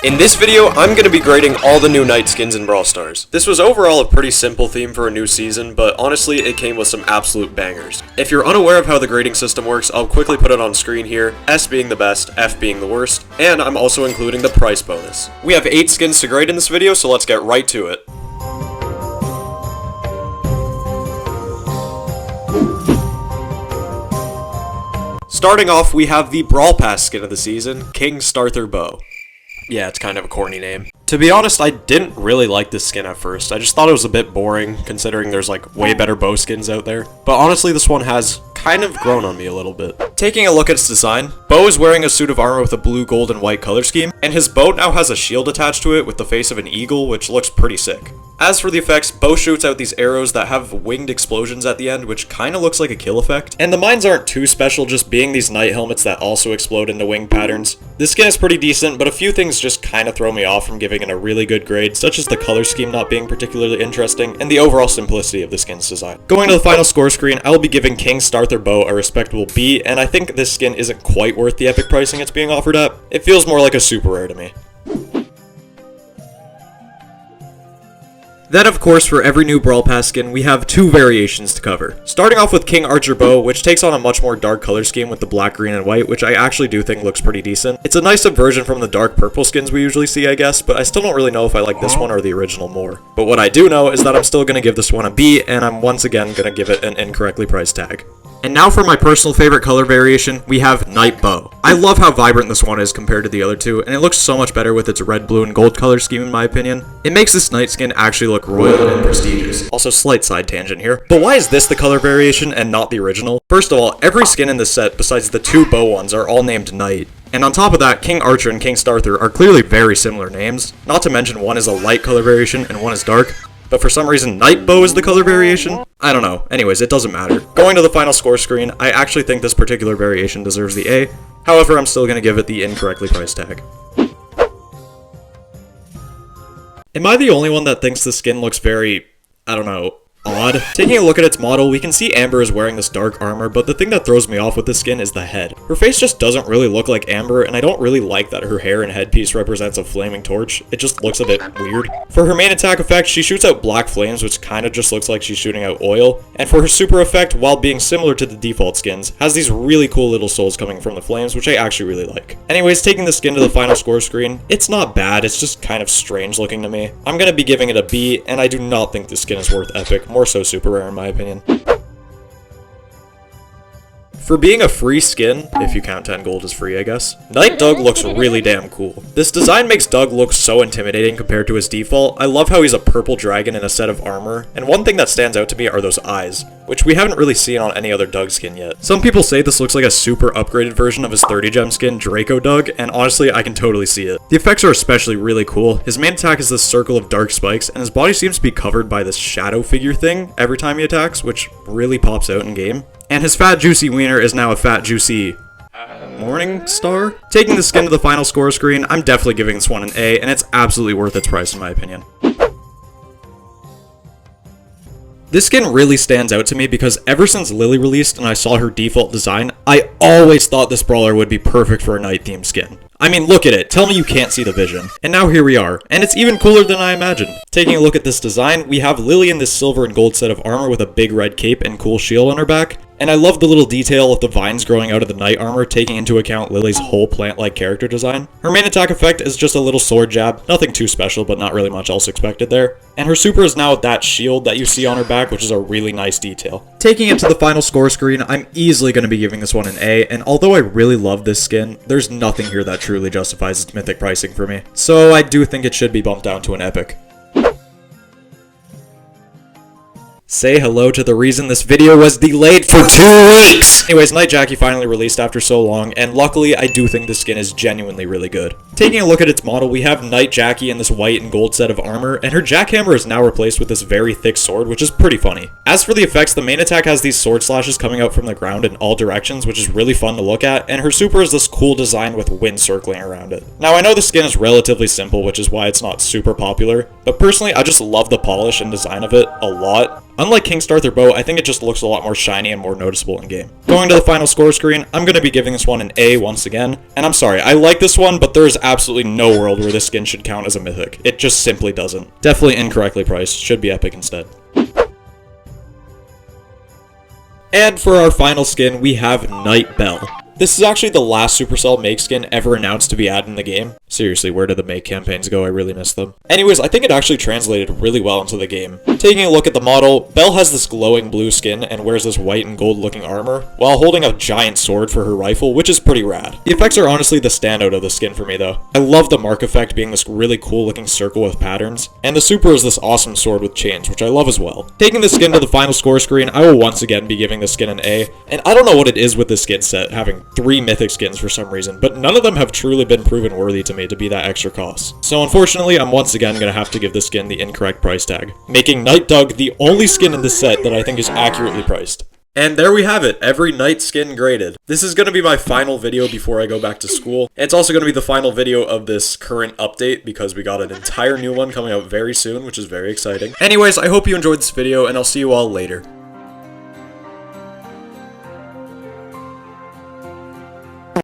In this video, I'm going to be grading all the new Knight skins in Brawl Stars. This was overall a pretty simple theme for a new season, but honestly, it came with some absolute bangers. If you're unaware of how the grading system works, I'll quickly put it on screen here, S being the best, F being the worst, and I'm also including the price bonus. We have 8 skins to grade in this video, so let's get right to it. Starting off, we have the Brawl Pass skin of the season, King Starther Bow. Yeah, it's kind of a corny name. To be honest, I didn't really like this skin at first. I just thought it was a bit boring, considering there's like way better bow skins out there. But honestly, this one has kind of grown on me a little bit. Taking a look at its design, Bow is wearing a suit of armor with a blue, gold, and white color scheme, and his bow now has a shield attached to it with the face of an eagle, which looks pretty sick. As for the effects, Bow shoots out these arrows that have winged explosions at the end, which kinda looks like a kill effect. And the mines aren't too special, just being these knight helmets that also explode into wing patterns. This skin is pretty decent, but a few things just kinda throw me off from giving it a really good grade, such as the color scheme not being particularly interesting, and the overall simplicity of the skin's design. Going to the final score screen, I will be giving King Starther Bow a respectable B, and I think this skin isn't quite worth the epic pricing it's being offered at. It feels more like a super rare to me. Then, of course, for every new Brawl Pass skin, we have 2 variations to cover. Starting off with King Archer Bow, which takes on a much more dark color scheme with the black, green, and white, which I actually do think looks pretty decent. It's a nice subversion from the dark purple skins we usually see, I guess, but I still don't really know if I like this one or the original more. But what I do know is that I'm still going to give this one a B, and I'm once again going to give it an incorrectly priced tag. And now for my personal favorite color variation, we have Knight Bow. I love how vibrant this one is compared to the other two, and it looks so much better with its red, blue, and gold color scheme in my opinion. It makes this Knight skin actually look royal and prestigious. Also, slight side tangent here. But why is this the color variation and not the original? First of all, every skin in this set, besides the 2 bow ones, are all named Knight. And on top of that, King Archer and King Starther are clearly very similar names, not to mention one is a light color variation and one is dark. But for some reason, Knight Bow is the color variation? I don't know. Anyways, it doesn't matter. Going to the final score screen, I actually think this particular variation deserves the A. However, I'm still going to give it the incorrectly priced tag. Am I the only one that thinks the skin looks very, I don't know, odd? Taking a look at its model, we can see Amber is wearing this dark armor, but the thing that throws me off with this skin is the head. Her face just doesn't really look like Amber, and I don't really like that her hair and headpiece represents a flaming torch. It just looks a bit weird. For her main attack effect, she shoots out black flames, which kinda just looks like she's shooting out oil. And for her super effect, while being similar to the default skins, has these really cool little souls coming from the flames, which I actually really like. Anyways, taking the skin to the final score screen, it's not bad, it's just kind of strange looking to me. I'm gonna be giving it a B, and I do not think this skin is worth epic, more so super rare in my opinion. For being a free skin, if you count 10 gold as free I guess, Knight Doug looks really damn cool. This design makes Doug look so intimidating compared to his default. I love how he's a purple dragon in a set of armor, and one thing that stands out to me are those eyes, which we haven't really seen on any other Doug skin yet. Some people say this looks like a super upgraded version of his 30 gem skin, Draco Doug, and honestly I can totally see it. The effects are especially really cool. His main attack is this circle of dark spikes, and his body seems to be covered by this shadow figure thing every time he attacks, which really pops out in game. And his fat juicy wiener is now a fat juicy morning star? Taking the skin to the final score screen, I'm definitely giving this one an A, and it's absolutely worth its price in my opinion. This skin really stands out to me because ever since Lily released and I saw her default design, I always thought this brawler would be perfect for a night themed skin. I mean, look at it, tell me you can't see the vision. And now here we are, and it's even cooler than I imagined. Taking a look at this design, we have Lily in this silver and gold set of armor with a big red cape and cool shield on her back. And I love the little detail of the vines growing out of the knight armor, taking into account Lily's whole plant-like character design. Her main attack effect is just a little sword jab, nothing too special, but not really much else expected there. And her super is now that shield that you see on her back, which is a really nice detail. Taking it to the final score screen, I'm easily going to be giving this one an A, and although I really love this skin, there's nothing here that truly justifies its mythic pricing for me. So I do think it should be bumped down to an epic. Say hello to the reason this video was delayed for 2 weeks! Anyways, Knight Jacky finally released after so long, and luckily I do think this skin is genuinely really good. Taking a look at its model, we have Knight Jacky in this white and gold set of armor, and her jackhammer is now replaced with this very thick sword, which is pretty funny. As for the effects, the main attack has these sword slashes coming out from the ground in all directions, which is really fun to look at, and her super is this cool design with wind circling around it. Now I know the skin is relatively simple, which is why it's not super popular, but personally I just love the polish and design of it a lot. Unlike King Starther Bow, I think it just looks a lot more shiny and more noticeable in game. Going to the final score screen, I'm going to be giving this one an A once again. And I'm sorry, I like this one, but there is absolutely no world where this skin should count as a mythic. It just simply doesn't. Definitely incorrectly priced, should be epic instead. And for our final skin, we have Knight Belle. This is actually the last Supercell make skin ever announced to be added in the game. Seriously, where did the make campaigns go? I really missed them. Anyways, I think it actually translated really well into the game. Taking a look at the model, Belle has this glowing blue skin and wears this white and gold looking armor, while holding a giant sword for her rifle, which is pretty rad. The effects are honestly the standout of the skin for me though. I love the mark effect being this really cool looking circle with patterns, and the super is this awesome sword with chains, which I love as well. Taking the skin to the final score screen, I will once again be giving this skin an A, and I don't know what it is with this skin set, having 3 mythic skins for some reason, but none of them have truly been proven worthy to me to be that extra cost. So unfortunately, I'm once again gonna have to give this skin the incorrect price tag, making Knight Doug the only skin in this set that I think is accurately priced. And there we have it, every Knight skin graded. This is going to be my final video before I go back to school. It's also going to be the final video of this current update because we got an entire new one coming out very soon, which is very exciting. Anyways, I hope you enjoyed this video and I'll see you all later.